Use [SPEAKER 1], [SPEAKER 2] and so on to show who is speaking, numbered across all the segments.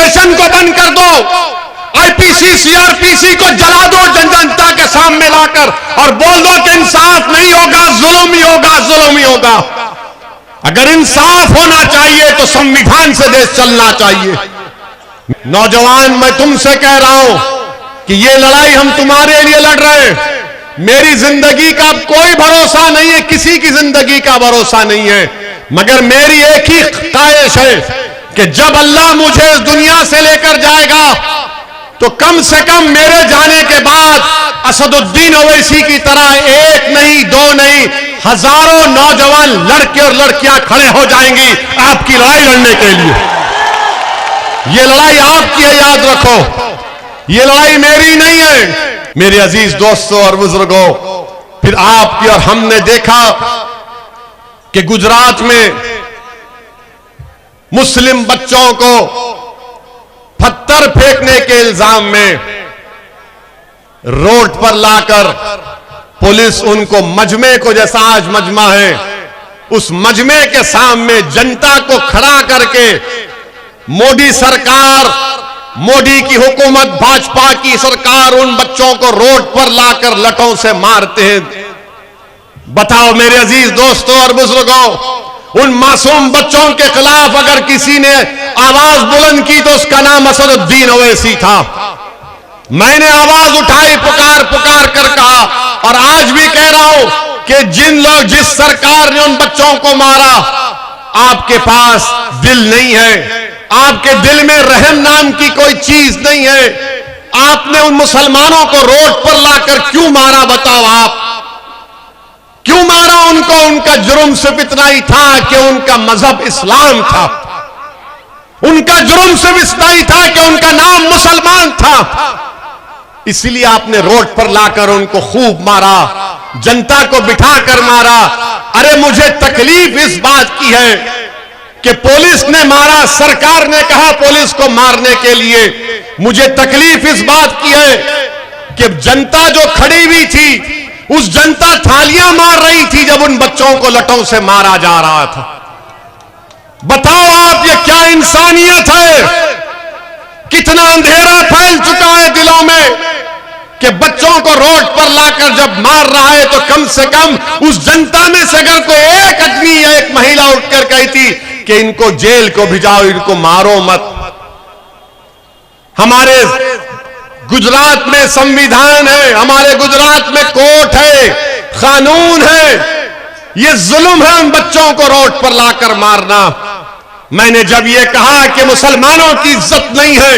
[SPEAKER 1] Station को बंद कर दो, आईपीसी सीआरपीसी को जला दो जनता के सामने लाकर, और बोल दो कि इंसाफ नहीं होगा, जुल्म ही होगा, जुल्म ही होगा। अगर इंसाफ होना चाहिए तो संविधान से देश चलना चाहिए। नौजवान, मैं तुमसे कह रहा हूं कि ये लड़ाई हम तुम्हारे लिए लड़ रहे हैं। मेरी जिंदगी का कोई भरोसा नहीं है, किसी की जिंदगी का भरोसा नहीं है, मगर मेरी एक ही ख्वाहिश है कि जब अल्लाह मुझे इस दुनिया से लेकर जाएगा तो कम से कम मेरे जाने के बाद असदुद्दीन ओवैसी की तरह एक नहीं, दो नहीं, हजारों नौजवान लड़के और लड़कियां खड़े हो जाएंगी आपकी लड़ाई लड़ने के लिए। ये लड़ाई आपकी है, याद रखो, ये लड़ाई मेरी नहीं है। मेरे अजीज दोस्तों और बुजुर्गों, फिर आपकी और हमने देखा कि गुजरात में मुस्लिम बच्चों को पत्थर फेंकने के इल्जाम में रोड पर लाकर पुलिस उनको मजमे को, जैसा आज मजमा है, उस मजमे के सामने जनता को खड़ा करके मोदी सरकार, मोदी की हुकूमत, भाजपा की सरकार उन बच्चों को रोड पर लाकर लठों से मारते हैं। बताओ मेरे अजीज दोस्तों और बुजुर्गों, उन मासूम बच्चों के खिलाफ अगर किसी ने आवाज बुलंद की तो उसका नाम असदुद्दीन ओवैसी था। मैंने आवाज उठाई, पुकार पुकार कर कहा, और आज भी कह रहा हूं कि जिस सरकार ने उन बच्चों को मारा, आपके पास दिल नहीं है, आपके दिल में रहम नाम की कोई चीज नहीं है। आपने उन मुसलमानों को रोड पर लाकर क्यों मारा? बताओ आप क्यों मारा उनको? उनका जुर्म सिर्फ इतना ही था कि उनका मजहब इस्लाम था। उनका जुर्म सिर्फ इतना ही था कि उनका नाम मुसलमान था। इसलिए आपने रोड पर लाकर उनको खूब मारा, जनता को बिठाकर मारा। अरे मुझे तकलीफ इस बात की है कि पुलिस ने मारा, सरकार ने कहा पुलिस को मारने के लिए। मुझे तकलीफ इस बात की है कि जनता जो खड़ी हुई थी, उस जनता थालियां मार रही थी जब उन बच्चों को लठों से मारा जा रहा था। बताओ आप, ये क्या इंसानियत है? कितना अंधेरा फैल चुका है दिलों में कि बच्चों को रोड पर लाकर जब मार रहा है तो कम से कम उस जनता में से अगर कोई एक आदमी या एक महिला उठकर कहती कि इनको जेल को भिजाओ, इनको मारो मत। हमारे गुजरात में संविधान है, हमारे गुजरात में कोर्ट है, कानून है। ये जुल्म है उन बच्चों को रोड पर लाकर मारना। मैंने जब ये कहा कि मुसलमानों की इज्जत नहीं है,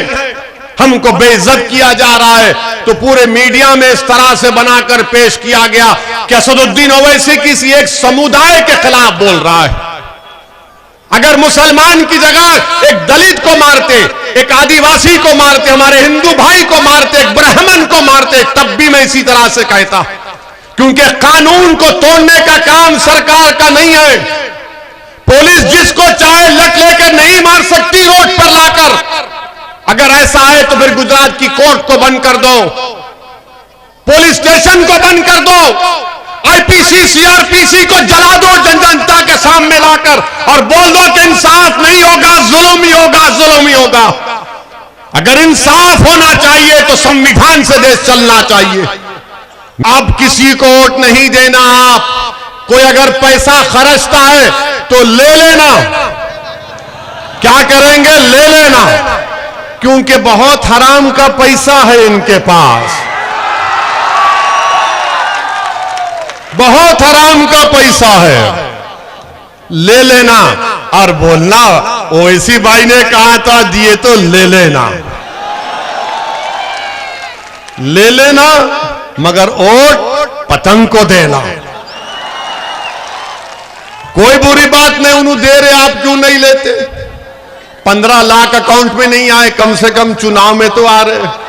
[SPEAKER 1] हमको बेइज्जत किया जा रहा है, तो पूरे मीडिया में इस तरह से बनाकर पेश किया गया कि असदुद्दीन ओवैसी किसी एक समुदाय के खिलाफ बोल रहा है। अगर मुसलमान की जगह एक दलित को मारते, एक आदिवासी को मारते, हमारे हिंदू भाई को मारते, एक ब्राह्मण को मारते, तब भी मैं इसी तरह से कहता, क्योंकि कानून को तोड़ने का काम सरकार का नहीं है। पुलिस जिसको चाहे लट लेकर नहीं मार सकती रोड पर लाकर। अगर ऐसा है तो फिर गुजरात की कोर्ट को बंद कर दो, पुलिस स्टेशन को बंद कर दो, आईपीसी सीआरपीसी को जला दो जनता के सामने लाकर, और बोल दो कि इंसाफ नहीं होगा, जुल्म ही होगा, जुल्म ही होगा। अगर इंसाफ होना चाहिए तो संविधान से देश चलना चाहिए। आप किसी को वोट नहीं देना। आप कोई अगर पैसा खर्चता है तो ले लेना। क्या करेंगे? ले लेना, क्योंकि बहुत हराम का पैसा है इनके पास, बहुत हराम का पैसा है। ले लेना और बोलना ओवैसी भाई ने कहा था दिए तो ले लेना, ले लेना, मगर वोट पतंग को देना। कोई बुरी बात नहीं, उन्हें दे रहे, आप क्यों नहीं लेते? 15 लाख अकाउंट में नहीं आए, कम से कम चुनाव में तो आ रहे।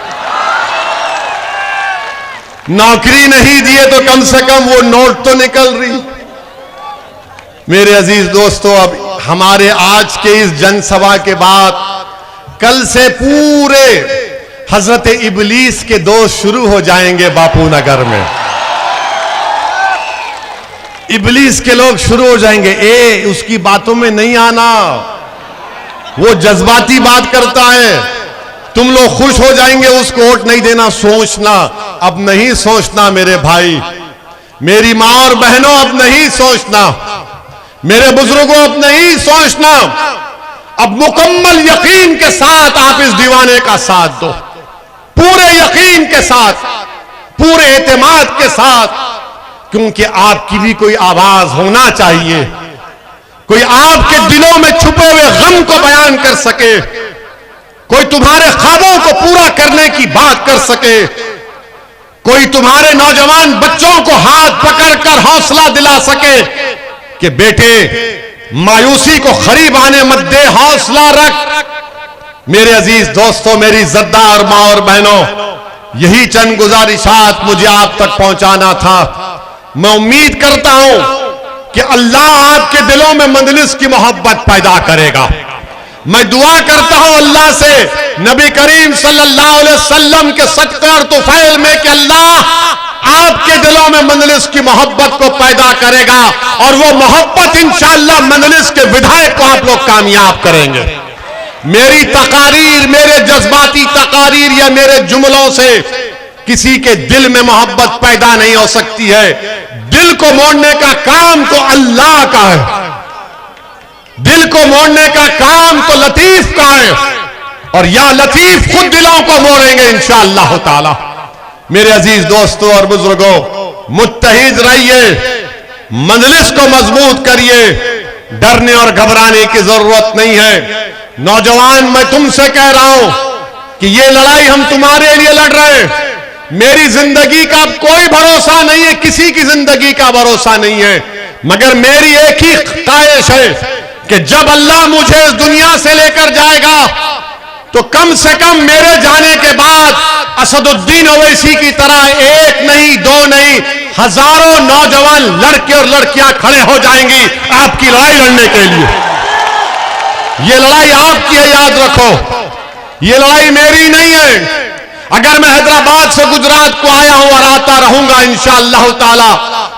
[SPEAKER 1] नौकरी नहीं दिए तो कम से कम वो नोट तो निकल रही। मेरे अजीज दोस्तों, अब हमारे आज के इस जनसभा के बाद कल से पूरे हजरत इबलीस के दोस्त शुरू हो जाएंगे बापू नगर में। इबलीस के लोग शुरू हो जाएंगे। उसकी बातों में नहीं आना, वो जज्बाती बात करता है, तुम लोग खुश हो जाएंगे उसको वोट नहीं देना। सोचना, अब नहीं सोचना मेरे भाई, मेरी मां और बहनों, अब नहीं सोचना, मेरे बुजुर्गों अब नहीं सोचना। अब मुकम्मल यकीन के साथ आप इस दीवाने का साथ दो, पूरे यकीन के साथ, पूरे एतमाद के साथ, क्योंकि आपकी भी कोई आवाज होना चाहिए, कोई आपके दिलों में छुपे हुए गम को बयान कर सके, कोई तुम्हारे ख्वाबों को पूरा करने की बात कर सके, कोई तुम्हारे नौजवान बच्चों को हाथ पकड़कर हौसला दिला सके कि बेटे मायूसी को खरीब आने मत दे, हौसला रख। मेरे अजीज दोस्तों, मेरी इज्जतदार मां और बहनों, यही चंद गुजारिशात मुझे आप तक पहुंचाना था। मैं उम्मीद करता हूं कि अल्लाह आपके दिलों में मंजलिस की मोहब्बत पैदा करेगा। मैं दुआ करता हूं अल्लाह से, नबी करीम सल्लल्लाहु अलैहि वसल्लम के सदक़े और तुफैल में, कि अल्लाह आपके दिलों में मंजलिस की मोहब्बत को पैदा करेगा और वो मोहब्बत इंशाअल्लाह मंजलिस के विधायक को आप लोग कामयाब करेंगे। मेरी तकारीर, मेरे जज्बाती तकारीर या मेरे जुमलों से किसी के दिल में मोहब्बत पैदा नहीं हो सकती है। दिल को मोड़ने का काम तो अल्लाह का है, दिल को मोड़ने का काम तो लतीफ का है, और या लतीफ खुद दिलों को मोड़ेंगे इंशाअल्लाह ताला। मेरे अजीज दोस्तों और बुजुर्गों, मुत्तहिद रहिए, मजलिस को मजबूत करिए, डरने और घबराने की जरूरत नहीं है। नौजवान, मैं तुमसे कह रहा हूं कि ये लड़ाई हम तुम्हारे लिए लड़ रहे हैं। मेरी जिंदगी का कोई भरोसा नहीं है, किसी की जिंदगी का भरोसा नहीं है, मगर मेरी एक ही ख्वाहिश है कि जब अल्लाह मुझे इस दुनिया से लेकर जाएगा तो कम से कम मेरे जाने के बाद असदुद्दीन ओवैसी की तरह एक नहीं, दो नहीं, हजारों नौजवान लड़के और लड़कियां खड़े हो जाएंगी आपकी लड़ाई लड़ने के लिए। ये लड़ाई आपकी है, याद रखो, ये लड़ाई मेरी नहीं है। अगर मैं हैदराबाद से गुजरात को आया हूं और आता रहूंगा इंशाअल्लाह ताला,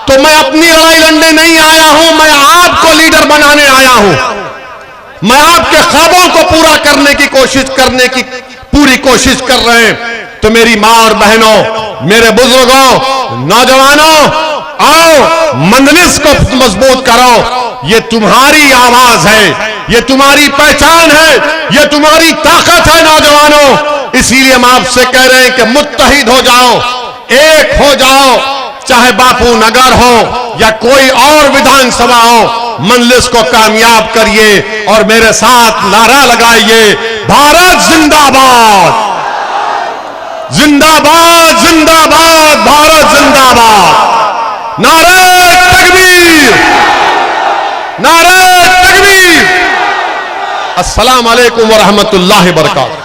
[SPEAKER 1] तो मैं अपनी लड़ाई लड़ने नहीं आया हूं, मैं आपको लीडर बनाने आया हूं। मैं आपके ख्वाबों को पूरा करने की कोशिश करने की पूरी कोशिश कर रहे हैं। तो मेरी मां और बहनों, मेरे बुजुर्गों, नौजवानों, आओ मंजलिस को मजबूत करो। ये तुम्हारी आवाज है, ये तुम्हारी पहचान है, ये तुम्हारी ताकत है नौजवानों। इसीलिए हम आपसे कह रहे हैं कि मुत्तहिद हो जाओ, एक हो जाओ, चाहे बापू नगर हो या कोई और विधानसभा हो, मंजलिस को कामयाब करिए और मेरे साथ नारा लगाइए, भारत जिंदाबाद, जिंदाबाद, जिंदाबाद, भारत जिंदाबाद। नारे तकबीर, नारे तकबीर। अस्सलाम वालेकुम व रहमतुल्लाहि व बरकातहू।